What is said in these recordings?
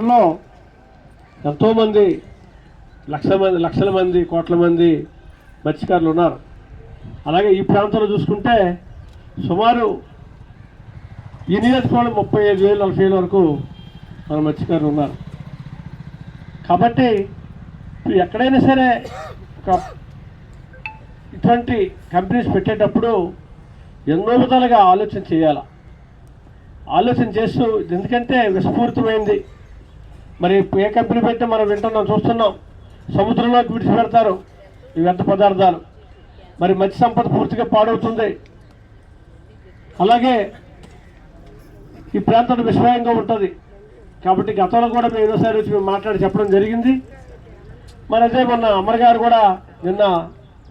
లో ఎంతోమంది లక్షల మంది కోట్ల మంది మత్స్యకారులు ఉన్నారు. అలాగే ఈ ప్రాంతంలో చూసుకుంటే సుమారు ఈ నియోజకవర్గంలో 35,000-40,000 వరకు మన మత్స్యకారులు ఉన్నారు. కాబట్టి ఎక్కడైనా సరే ఒక ఇటువంటి కంపెనీస్ పెట్టేటప్పుడు ఎన్నో విధాలుగా ఆలోచన చేయాలి. ఆలోచన చేస్తూ, ఎందుకంటే విషపూరితమైంది. మరి ఏ కంపెనీ పెట్టే మనం వింటున్నాం, చూస్తున్నాం. సముద్రంలోకి విడిచిపెడతారు ఈ వ్యర్థ పదార్థాలు. మరి మత్స్య సంపద పూర్తిగా పాడవుతుంది. అలాగే ఈ ప్రాంతం విషమయంగా ఉంటుంది. కాబట్టి గతంలో కూడా మేము ఎన్నోసారి వచ్చి మేము మాట్లాడి చెప్పడం జరిగింది. మరి అదే మొన్న అమర్ గారు కూడా నిన్న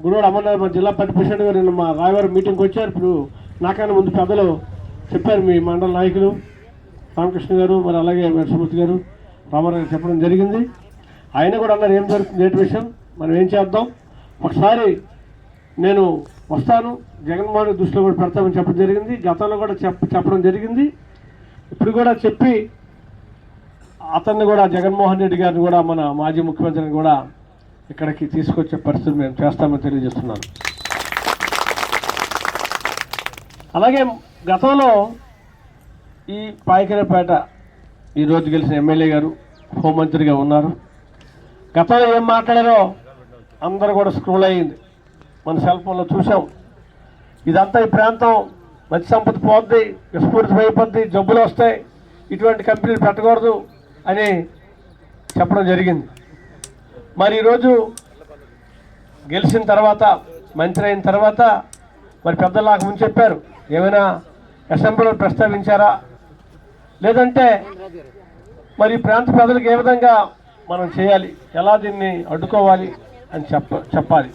గురువాడు అమర్నాథ్ మా జిల్లా పార్టీ ప్రెసిడెంట్ గారు నిన్న మా రాయవారం మీటింగ్కి వచ్చారు. ఇప్పుడు నాకన్నా ముందు పెద్దలు చెప్పారు, మీ మండల నాయకులు రామకృష్ణ గారు, మరి అలాగే సుమూర్తి గారు, రామారావు గారు చెప్పడం జరిగింది. ఆయన కూడా అన్నారు ఏం జరుగుతుంది ఏంటి విషయం, మనం ఏం చేద్దాం, ఒకసారి నేను వస్తాను, జగన్మోహన్ దృష్టిలో కూడా పెడతామని చెప్పడం జరిగింది. గతంలో కూడా చెప్పడం జరిగింది. ఇప్పుడు కూడా చెప్పి అతన్ని కూడా జగన్మోహన్ రెడ్డి గారిని కూడా మన మాజీ ముఖ్యమంత్రిని కూడా ఇక్కడికి తీసుకొచ్చే పరిస్థితి మేము చేస్తామని తెలియజేస్తున్నాను. అలాగే గతంలో ఈ పాయకరపేట ఈరోజు గెలిచిన ఎమ్మెల్యే గారు హోంమంత్రిగా ఉన్నారు. గతంలో ఏం మాట్లాడారో అందరూ కూడా స్క్రోల్ అయ్యింది, మన సెల్ ఫోన్లో చూసాం. ఇదంతా ఈ ప్రాంతం మత్స్య సంపద పోద్ది, విస్ఫూరితమైపోద్ది, జబ్బులు వస్తాయి, ఇటువంటి కంపెనీలు పెట్టకూడదు అని చెప్పడం జరిగింది. మరి ఈరోజు గెలిచిన తర్వాత, మంత్రి అయిన తర్వాత మరి పెద్దలు నాకు ముందు చెప్పారు, ఏమైనా అసెంబ్లీలో ప్రస్తావించారా, లేదంటే మరి ప్రాంత ప్రజలకు ఏ విధంగా మనం చేయాలి, ఎలా దీన్ని అడ్డుకోవాలి అని చెప్పాలి.